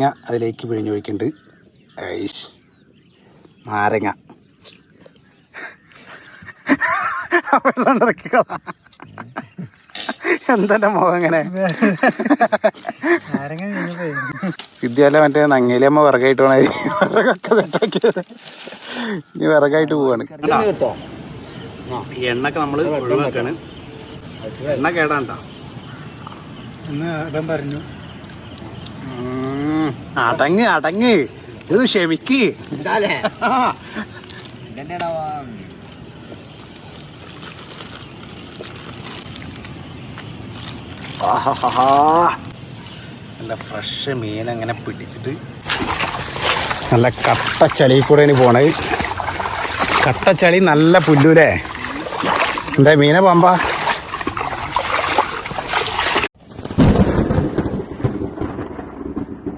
അതിലേക്ക് പിഴിഞ്ഞ് ഒഴിക്കുന്നുണ്ട്. ഐസ് നാരങ്ങ വെള്ളം ഇറക്കിക്കളാം. എന്തെൻ്റെ മുഖം ഇങ്ങനെ വിദ്യാലയം മറ്റേ നങ്ങേലിയമ്മ വിറകായിട്ട് പോണേ. വിറകൊക്കെ സെറ്റാക്കിയത് ഇനി വിറകായിട്ട് പോവാണ്. എണ്ണൊക്കെ നമ്മൾ ഒഴിവാക്കാണ്. എണ്ണ കേടാണ്ട എന്ന് ഇടം പറഞ്ഞു. അടങ്ങ് അടങ്ങ് ഇത് ക്ഷമിക്ക്. നല്ല ഫ്രഷ് മീൻ അങ്ങനെ പിടിച്ചിട്ട് നല്ല കട്ടച്ചളി കൂടെയാണ് പോണത്. കട്ടച്ചളി നല്ല പുല്ലൂലേ. എന്താ മീനെ പാമ്പാ?